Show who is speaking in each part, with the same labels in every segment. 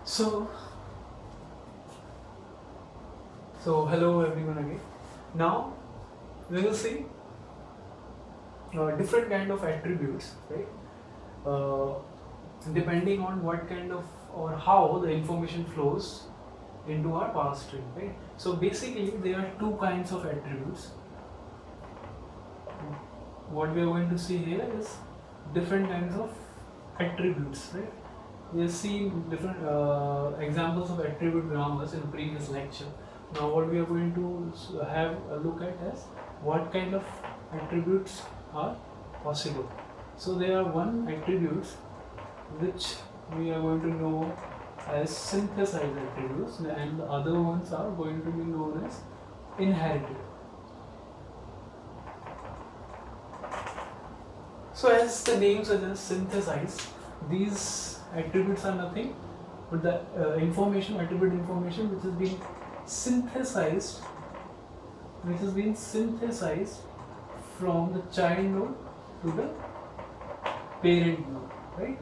Speaker 1: So, hello everyone again. Now we will see different kind of attributes, right? Uh, Depending on what kind of or how the information flows into our parse tree, right? So basically, there are two kinds of attributes. What we are going to see here is different kinds of attributes, right? We have seen different examples of attribute grammars in previous lecture. Now what we are going to have a look at is what kind of attributes are possible. So there are one attributes which we are going to know as synthesized attributes, and the other ones are going to be known as inherited. So as the name suggests, synthesized, these attributes are nothing but the attribute information which has been synthesized, from the child node to the parent node, right?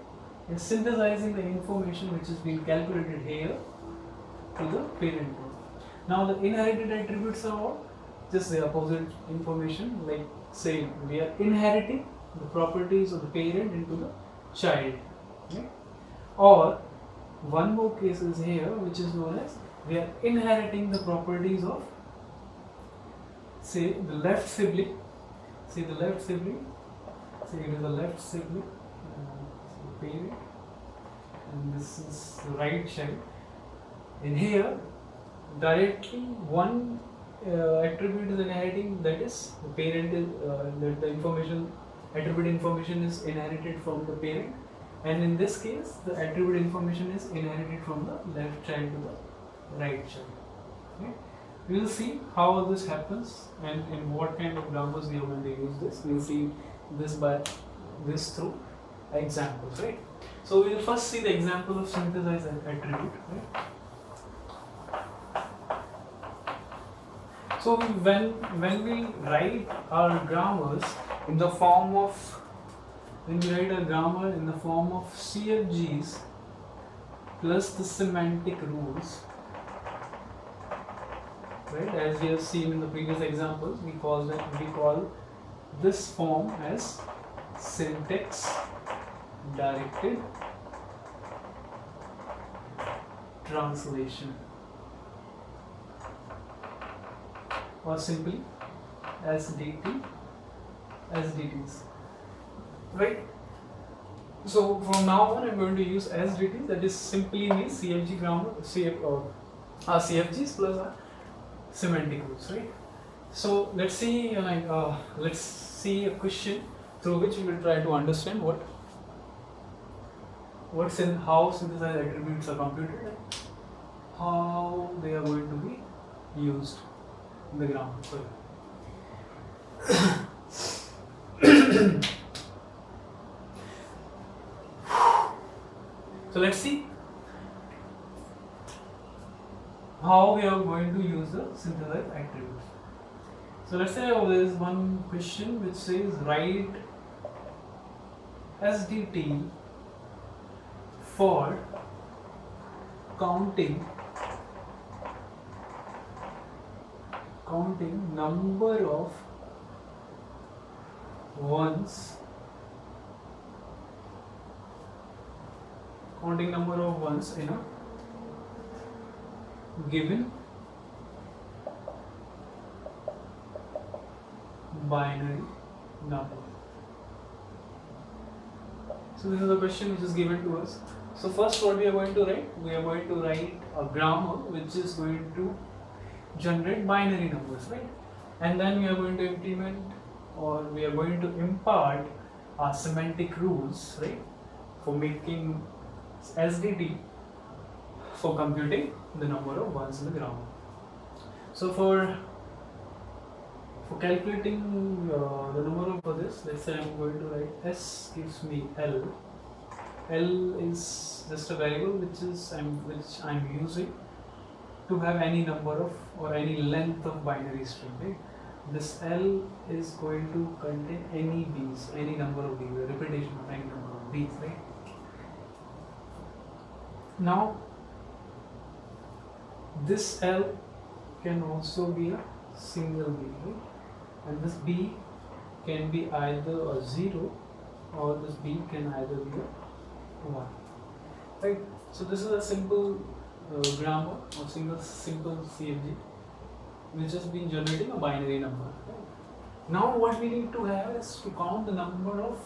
Speaker 1: And synthesizing the information which has been calculated here to the parent node. Now the inherited attributes are all just the opposite information, like saying we are inheriting the properties of the parent into the child, right? Or one more case is here, which is known as we are inheriting the properties of, say, the left sibling. Say the left sibling. Say it is the left sibling, parent, and this is the right child. And here, directly one attribute is inheriting, that is the parent is that the information attribute information is inherited from the parent, and in this case the attribute information is inherited from the left child to the right child. Okay? We will see how this happens and in what kind of grammars we are going to use this. We will see this through examples, right? So we will first see the example of synthesized attribute, right? So when we write our grammars in the form of CFGs plus the semantic rules, right? As we have seen in the previous examples, we call this form as syntax directed translation, or simply SDTs, right? So from now on I'm going to use SDTs, that is simply means CFG grammar, CFGs plus semantic rules, right? So let's see a question through which we will try to understand how synthesized attributes are computed and how they are going to be used in the grammar. So let's see how we are going to use the synthesized attributes. So let's say there is one question which says write SDT for counting number of ones in a given binary number. So this is the question which is given to us. So first what we are going to write? We are going to write a grammar which is going to generate binary numbers, right? And then we are going to implement, or we are going to impart our semantic rules, right, for making SDT for computing the number of ones in the grammar. So for calculating the number for this, let's say I'm going to write S gives me L. L is just a variable which I'm using to have any number of or any length of binary string, right? This L is going to contain any B's, any number of B's, a repetition of any number of B's, right? Now this L can also be a single B, right? And this B can be either a 0 or this B can either be a 1, right? So this is a simple grammar or simple CFG which has been generating a binary number. Right? Now what we need to have is to count the number of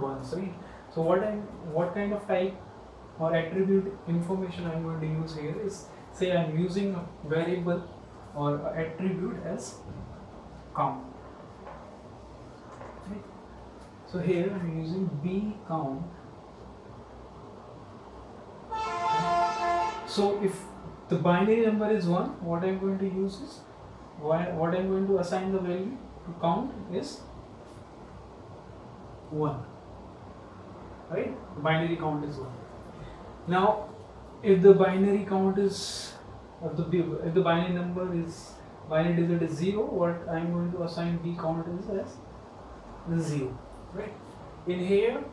Speaker 1: ones, right? So what kind of type or attribute information I'm going to use here is, say I'm using a variable or a attribute as count. Right? So here I'm using B count. So if the binary number is 1, what I'm going to use is, what I'm going to assign the value to count is 1, right? The binary count is 1. Now if the binary count is, if the binary number is, binary digit is 0, what I'm going to assign B count is as 0, right? In here,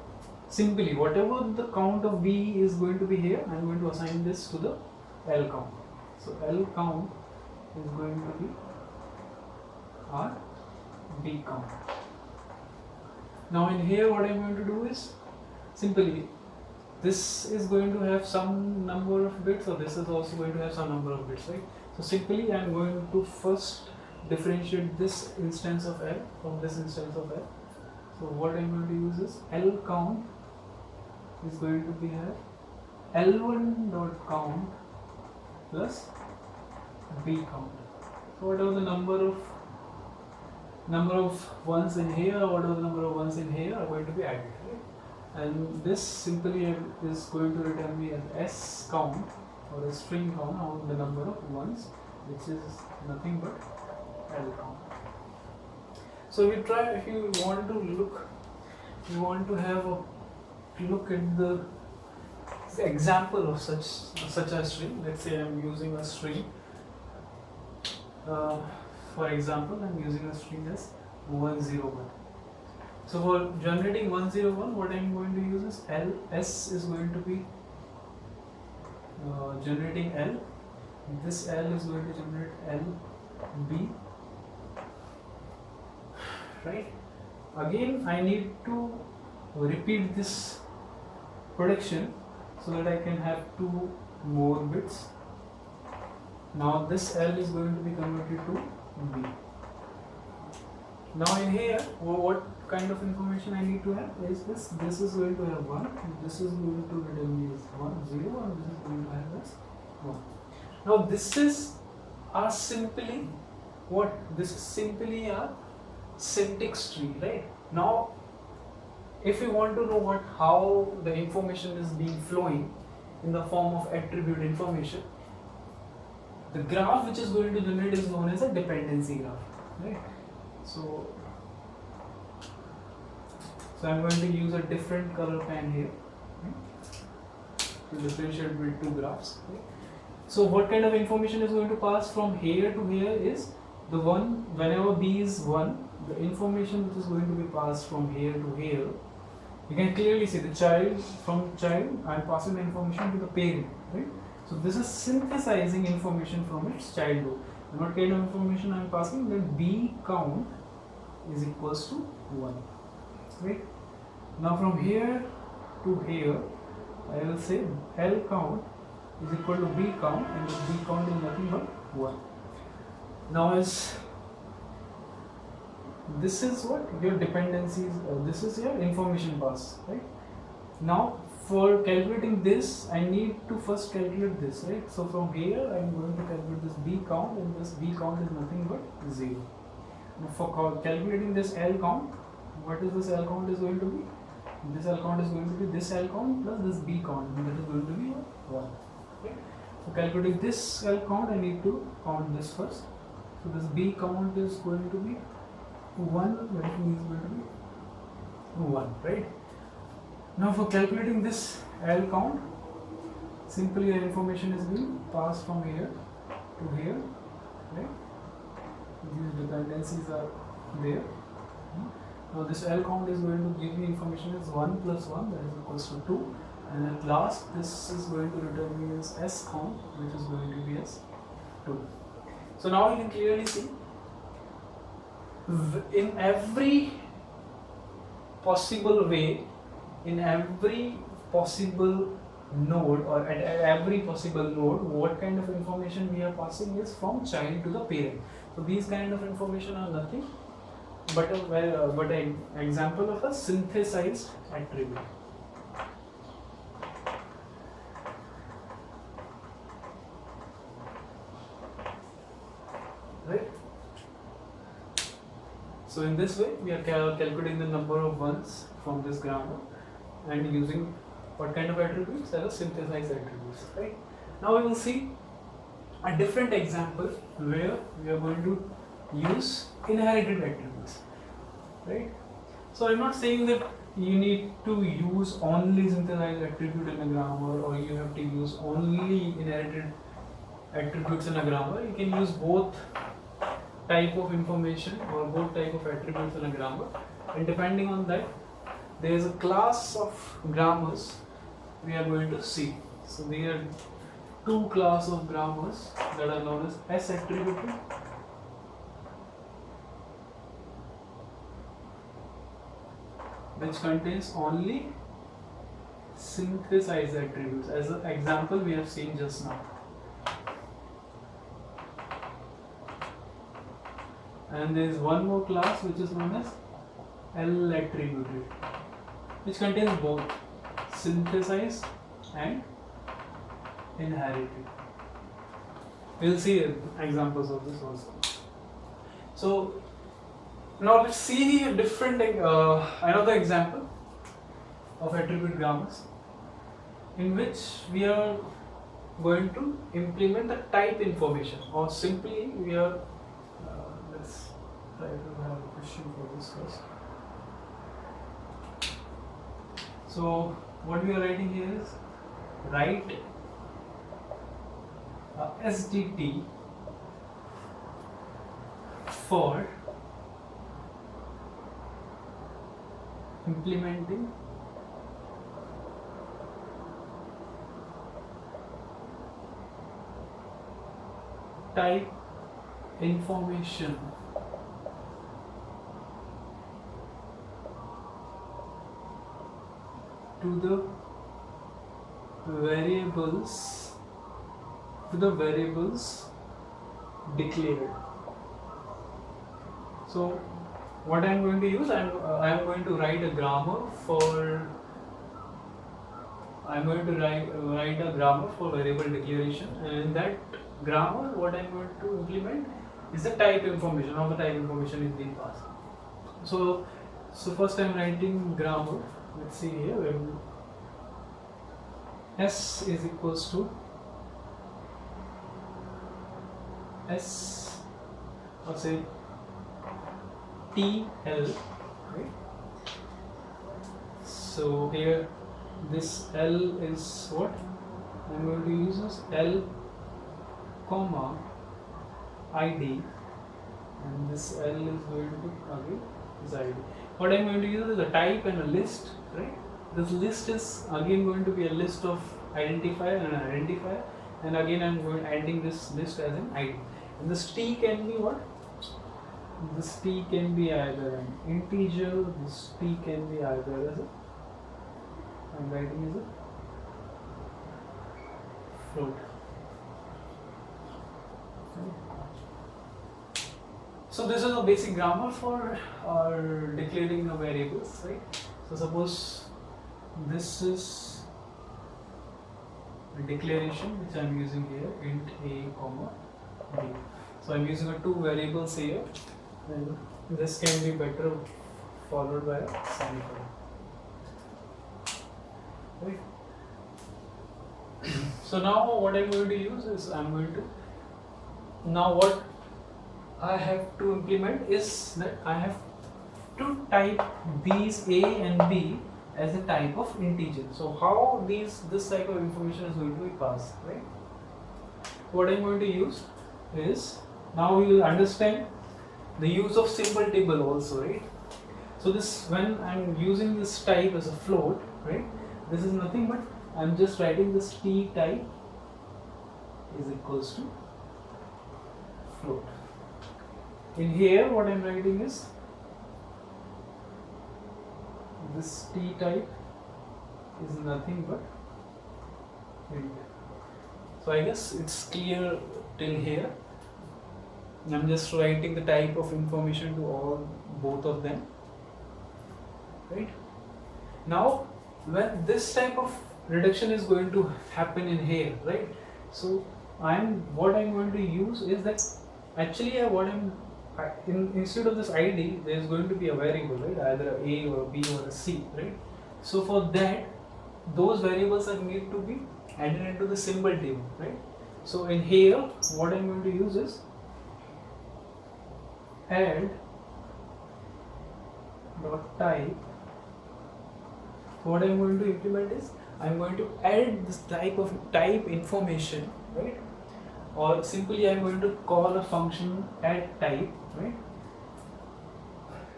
Speaker 1: simply whatever the count of B is going to be here, I'm going to assign this to the L count. So L count is going to be our B count. Now in here what I'm going to do is, simply this is going to have some number of bits, or this is also going to have some number of bits, right? So simply I'm going to first differentiate this instance of L from this instance of L. So what I'm going to use is L count is going to be here L1 dot count plus B count. So whatever the number of ones in here, or whatever the number of ones in here are going to be added, right? And this simply is going to return me an S count or a string count on the number of ones, which is nothing but L count. So if you want to have a look at the example of such a string. Let's say I'm using a string. For example, I'm using a string as 101. So for generating 101, what I'm going to use is S is going to be generating L. This L is going to generate LB. Right? Again, I need to repeat this prediction so that I can have 2 more bits. Now this L is going to be converted to B. Now in here, what kind of information I need to have is this. This is going to have 1, this is going to return me as 1, 0, and this is going to have as 1. Now this is simply what? This is simply a syntax tree, right? Now if you want to know how the information is being flowing in the form of attribute information, the graph which is going to generate is known as a dependency graph, right? So I'm going to use a different color pen here to differentiate between 2 graphs. Right? So what kind of information is going to pass from here to here is the one, whenever B is 1, the information which is going to be passed from here to here, you can clearly see the child, from child I am passing the information to the parent, right? So this is synthesizing information from its childhood. And what kind of information I am passing? That B count is equals to 1, right? Now from here to here, I will say L count is equal to B count, and this B count is nothing but 1. Now this is what your dependencies, this is your information pass, right? Now for calculating this, I need to first calculate this, right? So from here I am going to calculate this B count, and this B count is nothing but 0. Now for calculating this L count, what is this L count is going to be? This L count is going to be this L count plus this B count, and that is going to be 1. Okay? So calculating this L count, I need to count this first. So this B count is going to be 1, that means going to be 1, right? Now for calculating this L count, simply the information is being passed from here to here, right? These dependencies are there. Now this L count is going to give me information as 1 plus 1, that is equals to 2, and at last this is going to return me as S count, which is going to be as 2. So now you can clearly see in every possible way, in every possible node or at every possible node, what kind of information we are passing is from child to the parent. So these kind of information are nothing but an example of a synthesized attribute. Right? So in this way we are calculating the number of ones from this grammar and using what kind of attributes? As a synthesized attributes. Right? Now we will see a different example where we are going to use inherited attributes. Right? So I'm not saying that you need to use only synthesized attribute in a grammar, or you have to use only inherited attributes in a grammar. You can use both type of information or both type of attributes in a grammar, and depending on that there is a class of grammars we are going to see. So there are two classes of grammars that are known as S attributed which contains only synthesized attributes, as an example we have seen just now. And there is one more class which is known as L attributed, which contains both synthesized and inherited. We will see examples of this also. So now let's see a different another example of attribute grammars in which we are going to implement the type information, or simply we are let's try to have a question for this first. So what we are writing here is write SDT for implementing type information to the variables declared. So what I am going to use, I am going to write a grammar for variable declaration, and in that grammar what I am going to implement is the type information, how the type information is being passed. So first I am writing grammar. Let's see here, when S is equals to S, or say TL, right? So here this L is what I am going to use is L comma ID, and this L is going to be again is ID. What I am going to use is a type and a list, right? This list is again going to be a list of identifier and an identifier, and again I am adding this list as an ID. And this T can be what? This T can be either an integer, this T can be either as a, I am writing as a float. So this is a basic grammar for declaring the variables, right? So suppose this is a declaration which I am using here, int a comma b. So I am using two variables here, and this can be better followed by a semicolon, right? So now what I am going to use is what I have to implement is that I have to type these a and b as a type of integer. So how this type of information is going to be passed, right? What I am going to use is, now you will understand the use of symbol table also, right? So this, when I am using this type as a float, right, this is nothing but I'm just writing this T type is equals to float. In here what I'm writing is this T type is nothing but int. So I guess it's clear till here. I'm just writing the type of information to all both of them, right? Now when this type of reduction is going to happen in here, right? So what I'm going to use is that actually instead of this ID there is going to be a variable, right? Either a or a b or a c, right? So for that those variables are need to be added into the symbol table, right? So in here what I'm going to use is add dot type. What I'm going to implement is I'm going to add this type information, right? Or simply I'm going to call a function add type, right?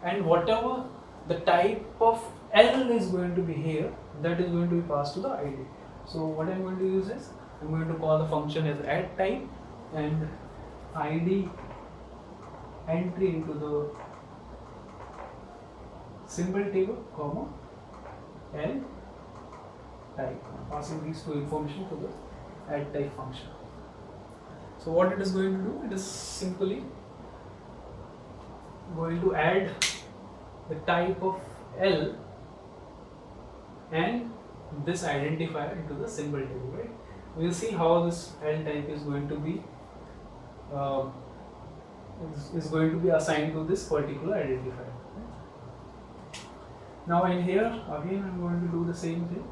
Speaker 1: And whatever the type of L is going to be here, that is going to be passed to the ID. So what I'm going to use is I'm going to call the function as add type and ID entry into the symbol table, comma L type. I'm passing these two information to the add type function. So what it is going to do, it is simply going to add the type of L and this identifier into the symbol table, right? We'll see how this L type is going to be assigned to this particular identifier. Right? Now in here again I'm going to do the same thing.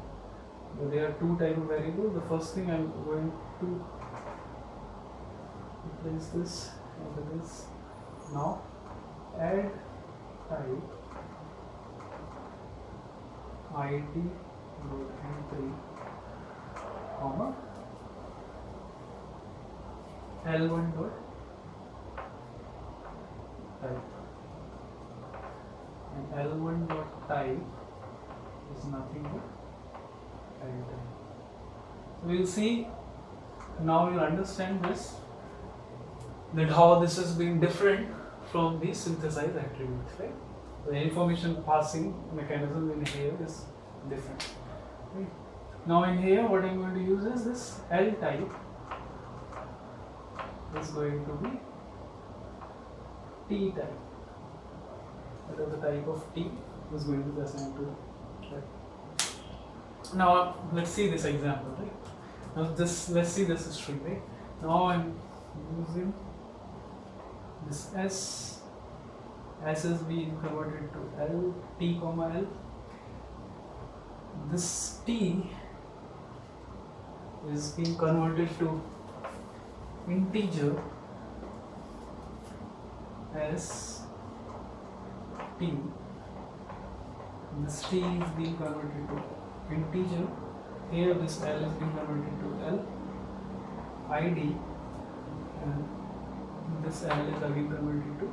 Speaker 1: There are two type of variables. The first thing I'm going to replace this with this. Now add type ID entry, comma L1 dot type, and L1 dot type is nothing but L type. So we'll see now, you'll understand this, that how this is being different from the synthesized attributes, right? The information passing mechanism in here is different. Right? Now in here what I'm going to use is this L type is going to be T type. Whatever the type of T is going to be assigned to that. Now let's see this example, right? Now let's see this string, right? Now I'm using this S is being converted to L, T comma L. This T is being converted to integer as T. This T is being converted to integer. Here this L is being converted to L, ID, and this L is again converted to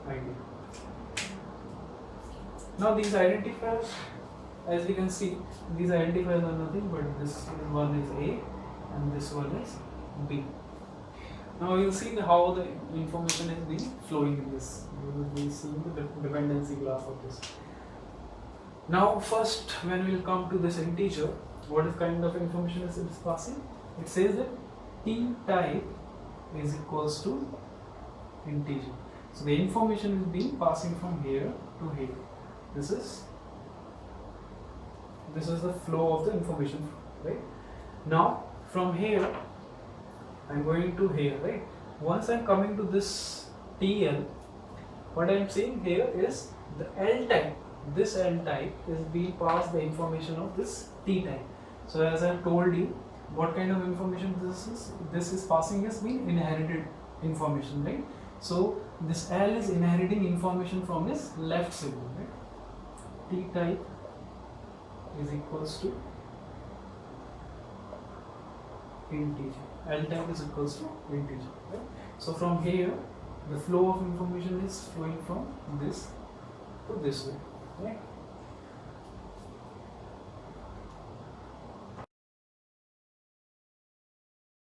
Speaker 1: ID. Now these identifiers, as we can see, these identifiers are nothing but this one is A and this one is B. Now you will see how the information is being flowing in this. You will be seeing the dependency graph of this. Now first, when we will come to this integer, what kind of information is it passing? It says that T type is equals to integer. So the information is being passing from here to here. This is the flow of the information, right? Now from here I'm going to here, right? Once I'm coming to this TL, what I'm saying here is the L type. This L type is being passed the information of this T type. So as I told you, what kind of information this is? This is passing as being inherited information, right? So this L is inheriting information from his left sibling, right? T type is equals to integer. L type is equals to integer, right? So from here, the flow of information is flowing from this to this way. Right?